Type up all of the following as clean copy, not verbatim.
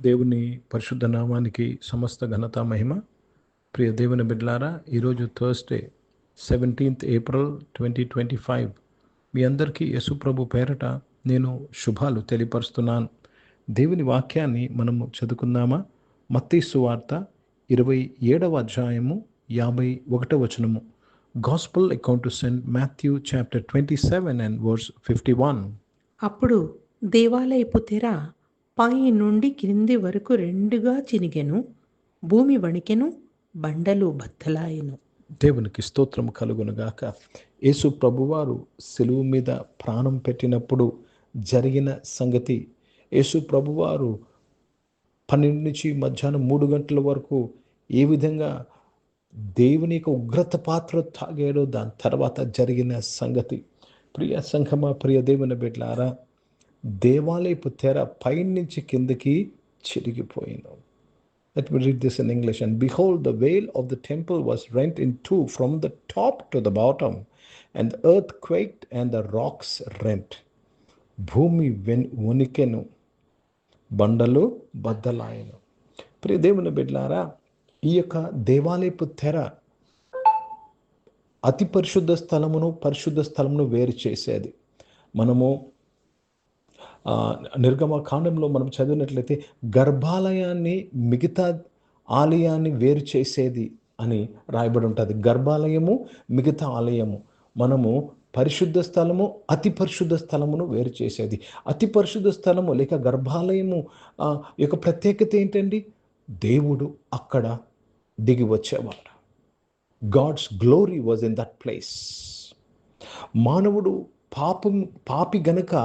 దేవుని పరిశుద్ధ నామానికి సమస్త ఘనత మహిమ. ప్రియ దేవుని బిడ్డలారా, ఈరోజు థర్స్డే 17th April 2025. మీ అందరికీ యేసు ప్రభు పేరట నేను శుభాలు తెలియపరుస్తున్నాను. దేవుని వాక్యాన్ని మనము చదువుకుందామా? మత్తయి సువార్త 27వ అధ్యాయము 51వ వచనము. Gospel according to Saint Matthew chapter 27 and verse 51. అప్పుడు దేవాలయపు తెర పై నుండి క్రింది వరకు రెండుగా చినిగెను, భూమి వణికెను, బండలు బద్దలాయెను. దేవునికి స్తోత్రం కలుగునుగాక. యేసు ప్రభువారు సిలువ మీద ప్రాణం పెట్టినప్పుడు జరిగిన సంగతి, యేసు ప్రభువారు 12 నుంచి మధ్యాహ్నం 3 గంటల వరకు ఏ విధంగా దేవుని యొక్క ఉగ్రత పాత్ర తాగాడో దాని తర్వాత జరిగిన సంగతి. ప్రియ సంఘమా, ప్రియ దేవుని బిడ్డలారా, దేవాలయపు తెర పైనుంచి కిందకి చిరిగిపోయింది. Let me read this in English. And behold, the veil of the temple was rent in two from the top to the bottom, and the earth quaked and the rocks rent. భూమి వణికెను, బండలు బద్దలాయెను. ప్రియ దేవుని బిడ్డలారా, ఈ యొక్క దేవాలయపు తెర అతి పరిశుద్ధ స్థలమును పరిశుద్ధ స్థలమును వేరు చేసేది. మనము నిర్గమకాండంలో మనం చదివినట్లయితే గర్భాలయాన్ని మిగతా ఆలయాన్ని వేరు చేసేది అని రాయబడి ఉంటుంది. గర్భాలయము, మిగతా ఆలయము. మనము పరిశుద్ధ స్థలము, అతి పరిశుద్ధ స్థలమును వేరు చేసేది. అతి పరిశుద్ధ స్థలము లేక గర్భాలయము యొక్క ప్రత్యేకత ఏంటండి? దేవుడు అక్కడ దిగి వచ్చేవాడు. God's glory was in that place. మానవుడు పాపి గనుక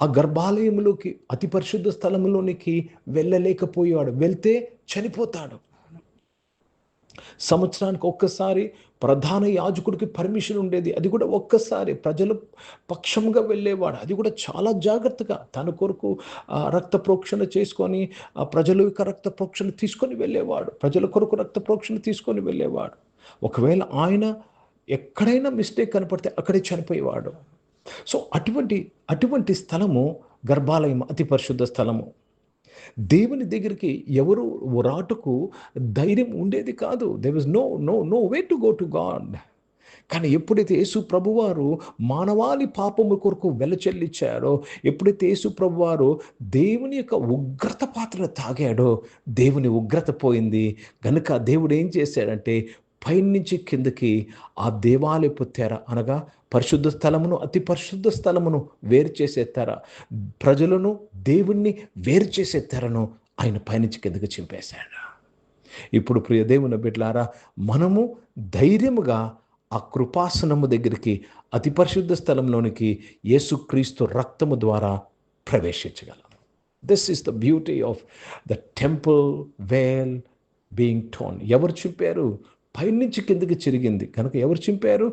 ఆ గర్భాలయంలోకి, అతి పరిశుద్ధ స్థలంలోనికి వెళ్ళలేకపోయాడు. వెళ్తే చనిపోతాడు. సంవత్సరానికి ఒక్కసారి ప్రధాన యాజకుడికి పర్మిషన్ ఉండేది. అది కూడా ఒక్కసారి ప్రజల పక్షంగా వెళ్ళేవాడు. అది కూడా చాలా జాగ్రత్తగా తన కొరకు రక్త ప్రోక్షణ చేసుకొని, ప్రజల యొక్క రక్త ప్రోక్షణ తీసుకొని వెళ్ళేవాడు. ప్రజల కొరకు రక్త ప్రోక్షణ తీసుకొని వెళ్ళేవాడు. ఒకవేళ ఆయన ఎక్కడైనా మిస్టేక్ కనపడితే అక్కడే చనిపోయేవాడు. సో అటువంటి స్థలము గర్భాలయం, అతి పరిశుద్ధ స్థలము. దేవుని దగ్గరికి ఎవరు రాటుకు ధైర్యం ఉండేది కాదు. There was no way to go to God. కానీ ఎప్పుడైతే యేసు ప్రభువారు మానవాళి పాపము కొరకు వెలచెల్లిచ్చారో, ఎప్పుడైతే యేసు ప్రభువారు దేవుని యొక్క ఉగ్రత పాత్ర తాగాడో, దేవుని ఉగ్రత పోయింది. గనుక దేవుడు ఏం చేశాడంటే పైనుంచి కిందకి ఆ దేవాలయపు తెర, అనగా పరిశుద్ధ స్థలమును అతి పరిశుద్ధ స్థలమును వేరు చేసే తెర, ప్రజలను దేవుణ్ణి వేరు చేసే తెరను ఆయన పైనుంచి కిందకి చింపేశాడు. ఇప్పుడు ప్రియ దేవుని బిడ్డలారా, మనము ధైర్యముగా ఆ కృపాసనము దగ్గరికి, అతి పరిశుద్ధ స్థలంలోనికి యేసుక్రీస్తు రక్తము ద్వారా ప్రవేశించగలం. This is the beauty of the temple veil being torn. ఎవరు చింపారు? పైనుంచి కిందకి చిరిగింది కనుక ఎవరు చింపారు?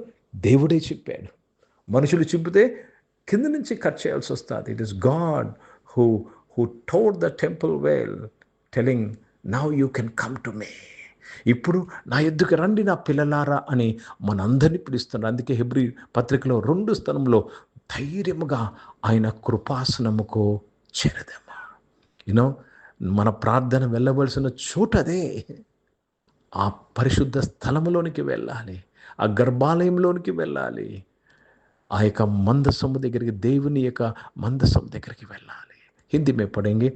దేవుడే చింపాడు. మనుషులు చింపితే కింద నుంచి కట్ చేయాల్సి వస్తుంది. It is God who tore the temple veil telling, now you can come to me. ఇప్పుడు నా ఎద్దుకు రండి నా పిల్లలారా అని మనందరినీ పిలుస్తున్నారు. అందుకే హెబ్రీ పత్రికలో 2 స్థలంలో ధైర్యముగా ఆయన కృపాసనముకు చేరదామా. మన ప్రార్థన వెళ్ళవలసిన చోటు అదే. ఆ పరిశుద్ధ స్థలములోనికి వెళ్ళాలి, ఆ గర్భాలయంలోనికి వెళ్ళాలి, ఆ యొక్క మందసము దగ్గరికి, దేవుని యొక్క మందసం దగ్గరికి వెళ్ళాలి. హిందీ में पढ़ेंगे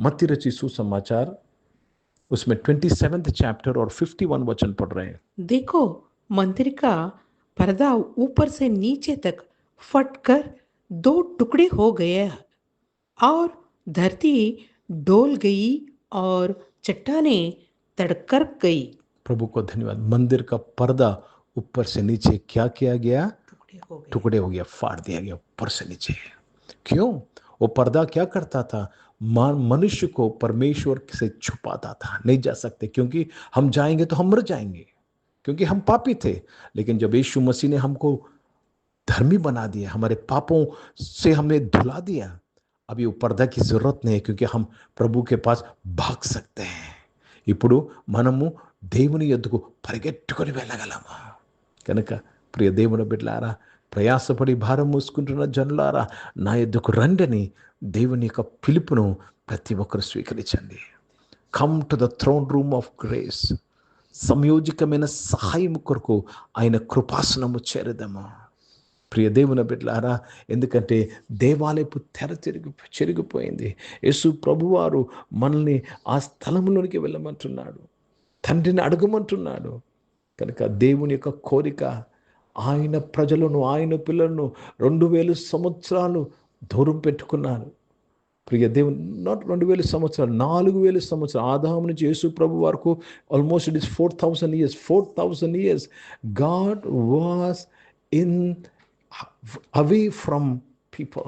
मत्ती रची सुसमाचार, उसमें 27th chapter और 51 वचन पढ़ रहे हैं. देखो, मंदिर का पर्दा ऊपर से नीचे तक फटकर 2 टुकड़े हो गए और धरती डोल गई और चट्टानें तड़कर गई. प्रभु को धन्यवाद. मंदिर का पर्दा ऊपर से नीचे क्या किया गया? टुकड़े हो गया, फाड़ दिया गया ऊपर से नीचे. क्यों? वो पर्दा क्या करता था? मनुष्य को परमेश्वर से छुपाता था. नहीं जा सकते, क्योंकि हम जाएंगे तो हम मर जाएंगे, क्योंकि हम पापी थे. लेकिन जब यीशु मसीह ने हमको धर्मी बना दिया, हमारे पापों से हमें धुला दिया, अब ये पर्दा की जरूरत नहीं है, क्योंकि हम प्रभु के पास भाग सकते हैं. ఇప్పుడు మనము దేవుని యొద్దకు పరిగెట్టుకొని వెళ్ళగలమా? కనుక ప్రియ దేవుని బిడ్డలారా, ప్రయాసపడి భారం మోసుకుంటున్న జనులారా, నా యొద్దకు రండని దేవుని యొక్క పిలుపును ప్రతి ఒక్కరు స్వీకరించండి. Come to the throne room of grace. సంయోజకమైన సహాయం కొరకు ఆయన కృపాసనము చేరదము. ప్రియ దేవుని బిడ్డలారా, ఎందుకంటే దేవాలయపు తెర చెరిగిపోయింది. యేసు ప్రభువారు మనల్ని ఆ స్థలంలోనికి వెళ్ళమంటున్నాడు, తండ్రిని అడగమంటున్నాడు. కనుక దేవుని యొక్క కోరిక, ఆయన ప్రజలను, ఆయన పిల్లలను 2000 సంవత్సరాలు దూరం పెట్టుకున్నారు. ప్రియ దేవుని, నాట్ 2000 సంవత్సరాలు, 4000 సంవత్సరాలు, ఆదాము నుంచి యేసు ప్రభు వరకు almost it is 4000 years. 4000 years God was in away from people,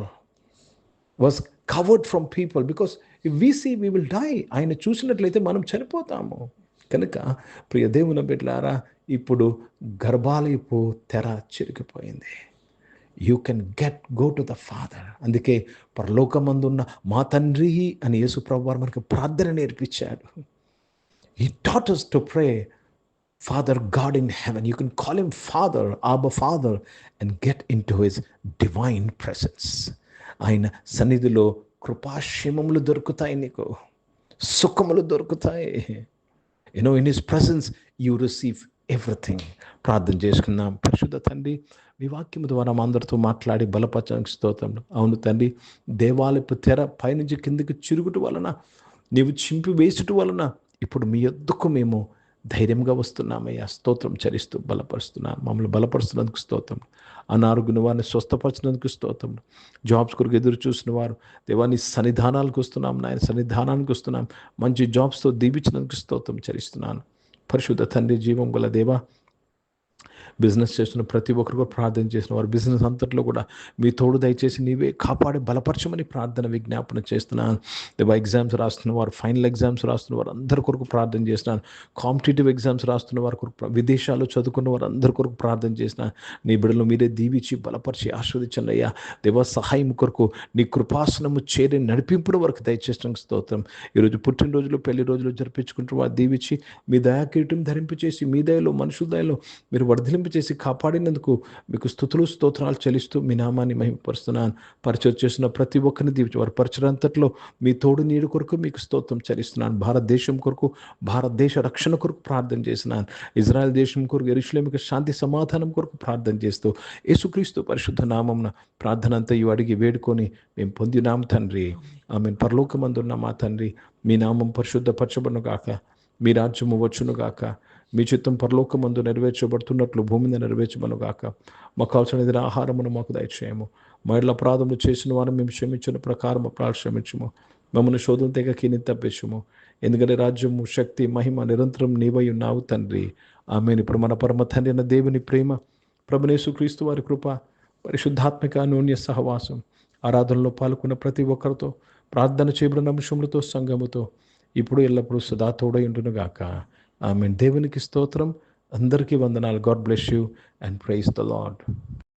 was covered from people, because if we see we will die. ఆయన చూసినట్లయితే మనం చనిపోతాము. కనుక ప్రియ దేవుని బిడ్డలారా, ఇప్పుడు గర్భాలయపు తెర చిరిగిపోయింది. You can go to the father. అందుకే పరలోకమందున్న మా తండ్రి అని యేసు ప్రభువారు మనకు ప్రార్థన నేర్పించాడు. He taught us to pray, Father God in heaven. You can call him Father, Abba Father, and get into his divine presence. ఆయన సన్నిధిలో కృపాక్షేమములు దొరుకుతాయి, నీకు సుఖములు దొరుకుతాయి. in his presence you receive everything. ప్రార్థన చేసుకుందాం. పరిశుద్ధ తండ్రి, మీ వాక్యము ద్వారా మా అందరితో మాట్లాడి బలపరచడానికి స్తోత్రం. అవును తండ్రి, దేవాలయపు తెర పైనుంచి కిందకి చిరుగుట వలన, నీవు చింపి వేసుట వలన ఇప్పుడు మీ యొద్దకు మేము ధైర్యంగా వస్తున్నామయ్యా. స్తోత్రం చరిస్తూ బలపరుస్తున్నాను. మమ్మల్ని బలపరుస్తున్నందుకు స్తోత్రం. అనారోగ్యం వారిని స్వస్థపరిచినందుకు స్తోత్రం. జాబ్స్ కొరకు ఎదురు చూసిన వారు దేవాన్ని సన్నిధానాలకు వస్తున్నాం, నాయన సన్నిధానానికి వస్తున్నాం. మంచి జాబ్స్తో దీవించినందుకు స్తోత్రం చరిస్తున్నాను. పరిశుద్ధ తండ్రి, జీవం గల దేవా, బిజినెస్ చేస్తున్న ప్రతి ఒక్కరు కూడా ప్రార్థన చేసిన వారు బిజినెస్ అంతట్లో కూడా మీ తోడు దయచేసి నీవే కాపాడి బలపరచమని ప్రార్థన విజ్ఞాపన చేస్తున్నాను. దేవా, ఎగ్జామ్స్ రాస్తున్న వారు, ఫైనల్ ఎగ్జామ్స్ రాస్తున్న వారు అందరి కొరకు ప్రార్థన చేస్తున్నాను. కాంపిటేటివ్ ఎగ్జామ్స్ రాస్తున్న వారి కొరకు, విదేశాల్లో చదువుకున్న వారు అందరి కొరకు ప్రార్థన చేస్తున్నాను. నీ బిడ్డలు మీరే దీవించి బలపరిచి ఆశీర్వదించండి అయ్యా. దేవా, సహాయం కొరకు నీ కృపాసనము చేరి నడిపింపుల వరకు దయచేసిన స్తోత్రం. ఈరోజు పుట్టినరోజులు, పెళ్లి రోజులు జరిపించుకుంటూ వారు దీవించి మీ దయాకీటం ధరింపచేసి మీ దయలో, మనుషుల దయలో మీరు వర్ధలింపు చేసి కాపాడినందుకు మీకు స్తుతులు స్తోత్రాలు చెల్లిస్తూ మీ నామాన్ని మహిమపరుస్తున్నాను. పరిచయం చేసిన ప్రతి ఒక్కరిని దీవించి వారి పరిచయంతట్లో మీ తోడు నీడు కొరకు మీకు స్తోత్రం చెల్లిస్తున్నాను. భారతదేశం కొరకు, భారతదేశ రక్షణ కొరకు ప్రార్థన చేస్తున్నాను. ఇజ్రాయెల్ దేశం కొరకు, యెరూషలేముకు శాంతి సమాధానం కొరకు ప్రార్థన చేస్తూ యేసుక్రీస్తు పరిశుద్ధ నామమున ప్రార్థన అంతయు అడిగి వేడుకొని మేము పొందినాం తండ్రి. ఆమేన్. పరలోకమందున్న మా తండ్రి, మీ నామం పరిశుద్ధపరచబడును గాక, మీ రాజ్యము వచ్చును గాక, మీ చిత్తం పరలోకమందు నెరవేర్చబడుతున్నట్లు భూమి మీద నెరవేర్చబడును గాక. మాకు కావాల్సిన ఆహారమును మాకు దయచేయము. మా ఇళ్ళ అపరాధములు చేసిన వారు మేము క్షమించిన ప్రకారం అపరాధం క్షమించము. మమ్మల్ని శోధన తెగ కీని తప్పించము. ఎందుకంటే రాజ్యము, శక్తి, మహిమ నిరంతరం నీవై ఉన్నావు తండ్రి. ఆమేన్. ఇప్పుడు మన పరమ తండ్రి అయిన దేవుని ప్రేమ, ప్రభువైన యేసుక్రీస్తు వారి కృప, పరిశుద్ధాత్మిక అన్యోన్య సహవాసం, ఆరాధనలో పాల్గొన్న ప్రతి ఒక్కరితో, ప్రార్థన చేయబడిన అంశములతో, సంఘముతో ఇప్పుడు ఎల్లప్పుడూ సదా తోడై ఉండును గాక. ఆమేన్. దేవునికి స్తోత్రం. అందరికీ వందనాలు. God bless you and praise the lord.